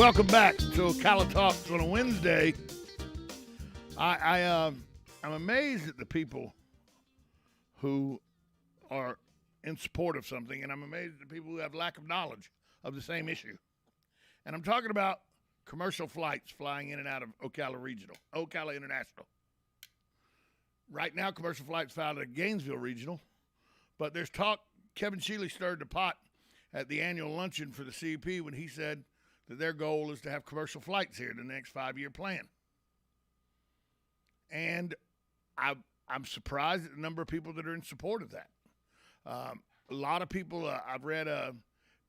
Welcome back to Ocala Talks on a Wednesday. I'm amazed at the people who are in support of something, and I'm amazed at the people who have lack of knowledge of the same issue. And I'm talking about commercial flights flying in and out of Ocala Regional, Ocala International. Right now, commercial flights fly out of Gainesville Regional, but there's talk. Kevin Shealy stirred the pot at the annual luncheon for the CEP when he said that their goal is to have commercial flights here in the next 5-year plan. And I'm surprised at the number of people that are in support of that. A lot of people, I've read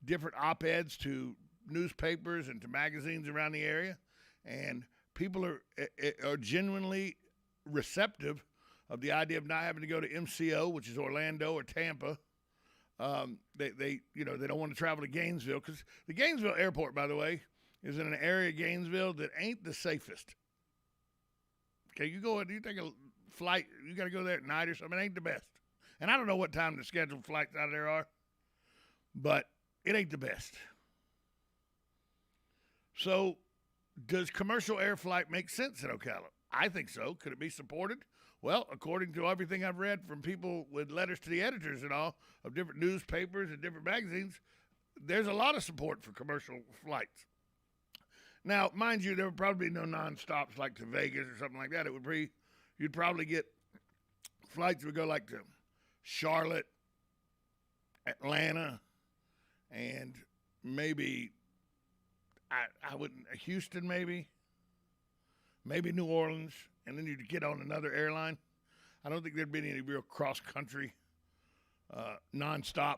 different op-eds to newspapers and to magazines around the area, and people are genuinely receptive of the idea of not having to go to MCO, which is Orlando or Tampa. They don't want to travel to Gainesville, because the Gainesville airport, by the way, is in an area of Gainesville that ain't the safest. Okay, you take a flight, you got to go there at night or something. It ain't the best. And I don't know what time the scheduled flights out of there are, but it ain't the best. So, does commercial air flight make sense in Ocala? I think so. Could it be supported? Well, according to everything I've read from people with letters to the editors and all of different newspapers and different magazines, there's a lot of support for commercial flights. Now, mind you, there would probably be no non-stops like to Vegas or something like that. You'd probably get flights that would go like to Charlotte, Atlanta, and maybe Houston, maybe New Orleans, and then you'd get on another airline. I don't think there'd be any real cross-country, nonstop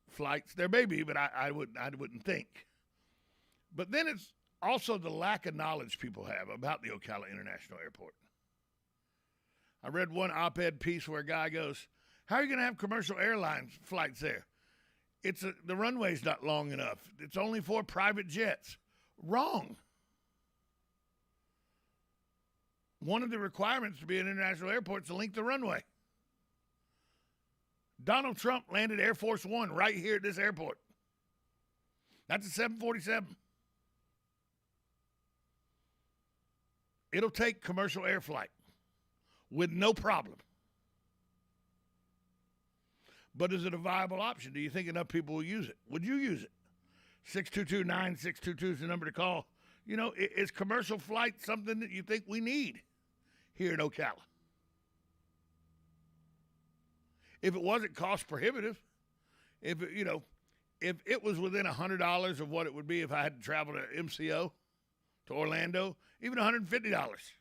flights. There may be, but I wouldn't think. But then it's also the lack of knowledge people have about the Ocala International Airport. I read one op-ed piece where a guy goes, "How are you going to have commercial airlines flights there? The runway's not long enough. It's only for private jets." Wrong. One of the requirements to be an international airport is to link the runway. Donald Trump landed Air Force One right here at this airport. That's a 747. It'll take commercial air flight with no problem. But is it a viable option? Do you think enough people will use it? Would you use it? 622-9622 is the number to call. Is commercial flight something that you think we need here in Ocala? If it wasn't cost prohibitive, if it was within $100 of what it would be if I had to travel to MCO, to Orlando, even $150.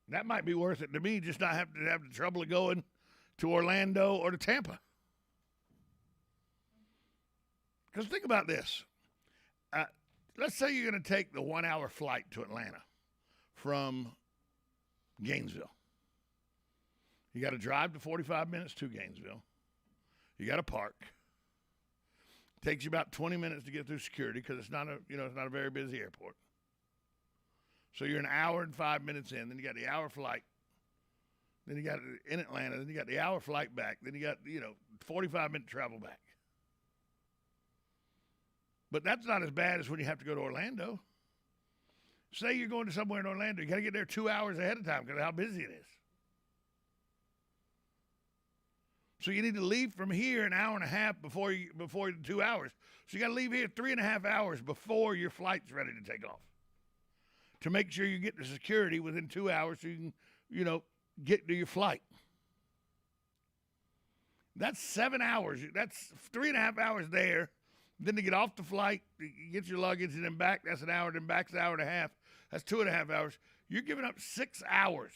That might be worth it to me, just not have to have the trouble of going to Orlando or to Tampa. Because think about this. Let's say you're going to take the 1-hour flight to Atlanta from Gainesville. You got to drive to 45 minutes to Gainesville. You got to park. Takes you about 20 minutes to get through security because it's not a very busy airport. So you're an hour and 5 minutes in. Then you got the hour flight. Then you got it in Atlanta. Then you got the hour flight back. Then you got 45-minute travel back. But that's not as bad as when you have to go to Orlando. Say you're going to somewhere in Orlando. You got to get there 2 hours ahead of time because of how busy it is. So you need to leave from here an hour and a half before 2 hours. So you got to leave here 3.5 hours before your flight's ready to take off, to make sure you get to security within 2 hours so you can, get to your flight. That's 7 hours. That's 3.5 hours there. Then to get off the flight, you get your luggage and then back, that's an hour, then back's an hour and a half. That's 2.5 hours. You're giving up 6 hours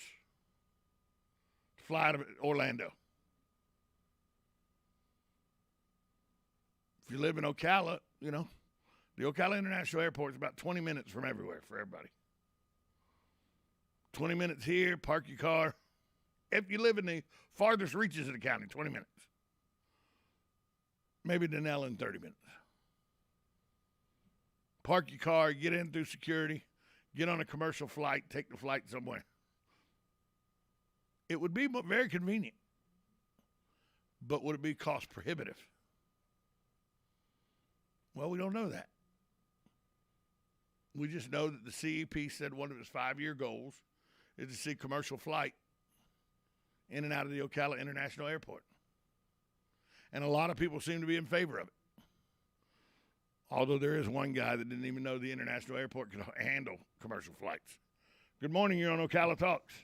to fly out of Orlando. If you live in Ocala, the Ocala International Airport is about 20 minutes from everywhere for everybody. 20 minutes here, park your car. If you live in the farthest reaches of the county, 20 minutes. Maybe Denell in 30 minutes. Park your car, get in through security, get on a commercial flight, take the flight somewhere. It would be very convenient, but would it be cost prohibitive? Well, we don't know that. We just know that the CEP said one of its 5-year goals is to see commercial flight in and out of the Ocala International Airport. And a lot of people seem to be in favor of it. Although there is one guy that didn't even know the international airport could handle commercial flights. Good morning. You're on Ocala Talks.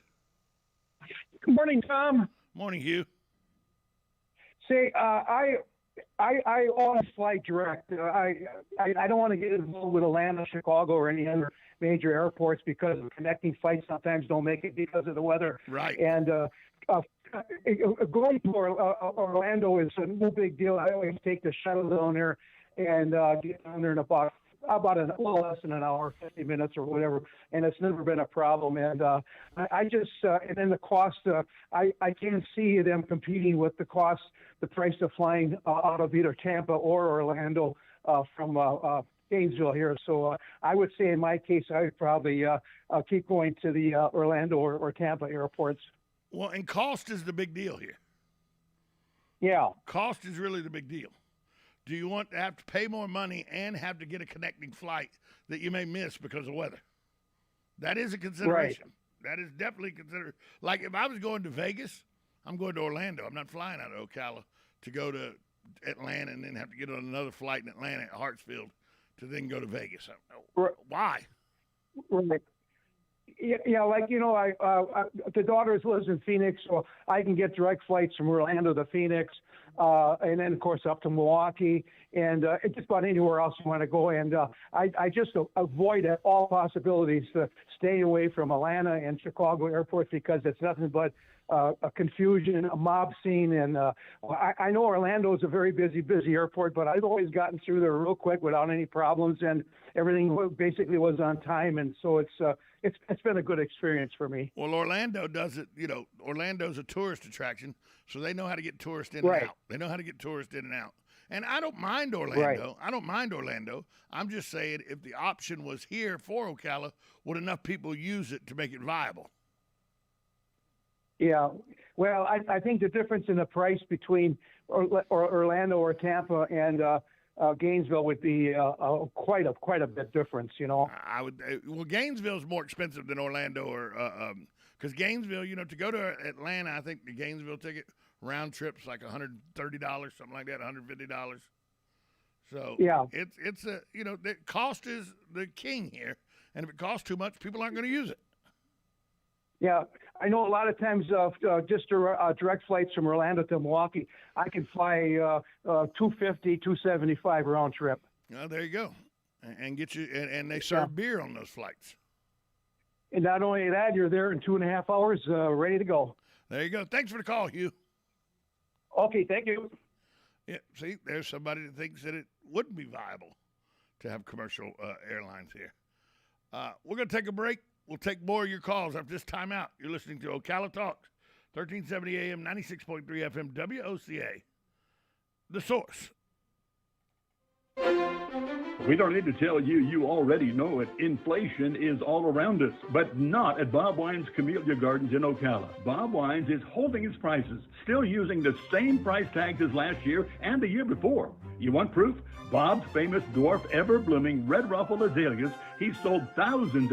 Good morning, Tom. Morning, Hugh. Say, I always fly direct. I don't want to get involved with Atlanta, Chicago, or any other major airports because of connecting flights sometimes don't make it because of the weather. Right. And going to Orlando is no big deal. I always take the shuttle down there and get down there in about a little less than an hour, 50 minutes or whatever, and it's never been a problem. And I just and then the cost, I can't see them competing with the cost, the price of flying out of either Tampa or Orlando from Gainesville here. So I would say in my case, I would probably keep going to the Orlando or Tampa airports. Well, and cost is the big deal here. Yeah. Cost is really the big deal. Do you want to have to pay more money and have to get a connecting flight that you may miss because of weather? That is a consideration. Right. That is definitely considered. Like if I was going to Vegas, I'm going to Orlando. I'm not flying out of Ocala to go to Atlanta and then have to get on another flight in Atlanta at Hartsfield to then go to Vegas. Right. Why? Right. Yeah, like, the daughter lives in Phoenix, so I can get direct flights from Orlando to Phoenix, and then, of course, up to Milwaukee, and just about anywhere else you want to go. And I just avoid at all possibilities to stay away from Atlanta and Chicago airports because it's nothing but a confusion, a mob scene. And I know Orlando is a very busy airport, but I've always gotten through there real quick without any problems, and everything basically was on time. And so it's been a good experience for me. Well, Orlando does it. Orlando's a tourist attraction, so they know how to get tourists in Right. and out. They know how to get tourists in and out. And I don't mind Orlando. Right. I don't mind Orlando. I'm just saying if the option was here for Ocala, would enough people use it to make it viable? Yeah, well, I think the difference in the price between Orlando or Tampa and Gainesville would be quite a bit difference. I would. Well, Gainesville is more expensive than Orlando, or because Gainesville, to go to Atlanta, I think the Gainesville ticket round trip's like $130, something like that, $150. So yeah, it's the cost is the king here, and if it costs too much, people aren't going to use it. Yeah, I know a lot of times just direct flights from Orlando to Milwaukee, I can fly $250, $275 round trip. Oh, there you go, and get you, and they serve beer on those flights. And not only that, you're there in 2.5 hours, ready to go. There you go. Thanks for the call, Hugh. Okay, thank you. Yeah, see, there's somebody that thinks that it wouldn't be viable to have commercial airlines here. We're going to take a break. We'll take more of your calls after this timeout. You're listening to Ocala Talks, 1370 AM, 96.3 FM, WOCA, The Source. We don't need to tell you, you already know it. Inflation is all around us, but not at Bob Wine's Camellia Gardens in Ocala. Bob Wine's is holding its prices, still using the same price tags as last year and the year before. You want proof? Bob's famous dwarf ever-blooming red ruffle azaleas, he's sold thousands